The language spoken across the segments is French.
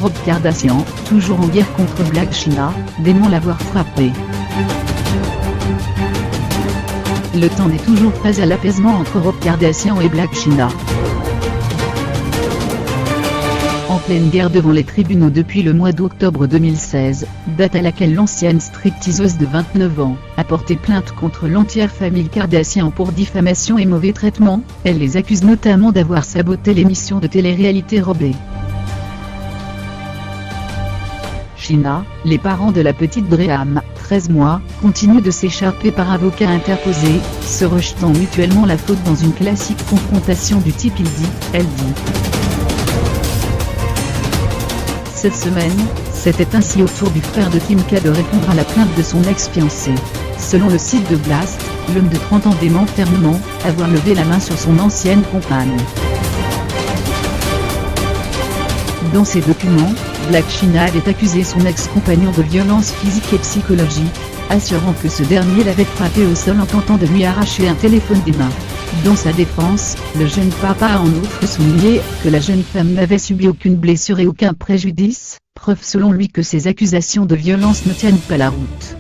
Rob Kardashian, toujours en guerre contre Blac Chyna, dément l'avoir frappé. Le temps n'est toujours pas à l'apaisement entre Rob Kardashian et Blac Chyna. En pleine guerre devant les tribunaux depuis le mois d'octobre 2016, date à laquelle l'ancienne stripteaseuse de 29 ans a porté plainte contre l'entière famille Kardashian pour diffamation et mauvais traitement. Elle les accuse notamment d'avoir saboté l'émission de télé-réalité Robé. Chyna, les parents de la petite Dream, 13 mois, continuent de s'écharper par avocat interposé, se rejetant mutuellement la faute dans une classique confrontation du type il dit, elle dit. Cette semaine, c'était ainsi au tour du frère de Kim K de répondre à la plainte de son ex-fiancé. Selon le site de Blast, l'homme de 30 ans dément fermement avoir levé la main sur son ancienne compagne. Dans ces documents, Blac Chyna avait accusé son ex-compagnon de violence physique et psychologique, assurant que ce dernier l'avait frappé au sol en tentant de lui arracher un téléphone des mains. Dans sa défense, le jeune papa a en outre souligné que la jeune femme n'avait subi aucune blessure et aucun préjudice, preuve selon lui que ces accusations de violence ne tiennent pas la route.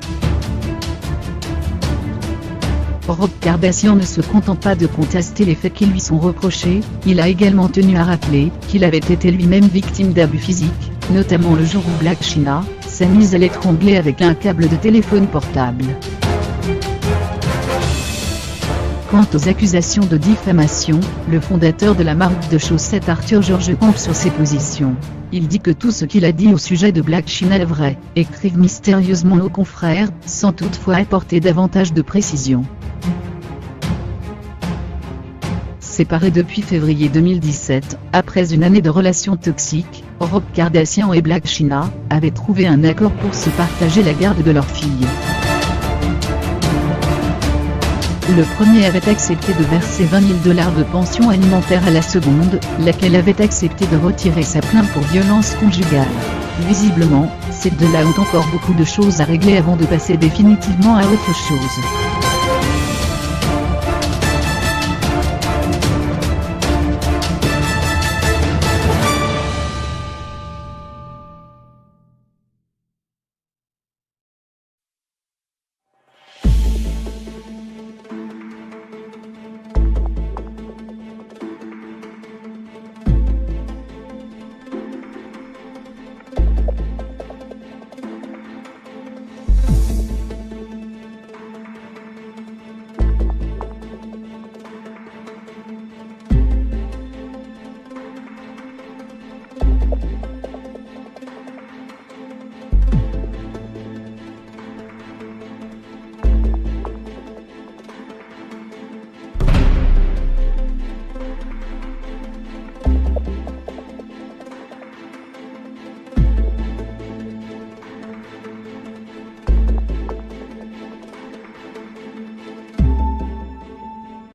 Rob Kardashian ne se contente pas de contester les faits qui lui sont reprochés, il a également tenu à rappeler qu'il avait été lui-même victime d'abus physiques, notamment le jour où Blac Chyna s'est mise à l'étrangler avec un câble de téléphone portable. Quant aux accusations de diffamation, le fondateur de la marque de chaussettes Arthur George campe sur ses positions. Il dit que tout ce qu'il a dit au sujet de Blac Chyna est vrai, écrivent mystérieusement nos confrères, sans toutefois apporter davantage de précision. Séparés depuis février 2017, après une année de relations toxiques, Rob Kardashian et Blac Chyna avaient trouvé un accord pour se partager la garde de leur fille. Le premier avait accepté de verser $20 000 de pension alimentaire à la seconde, laquelle avait accepté de retirer sa plainte pour violence conjugale. Visiblement, ces deux-là ont encore beaucoup de choses à régler avant de passer définitivement à autre chose.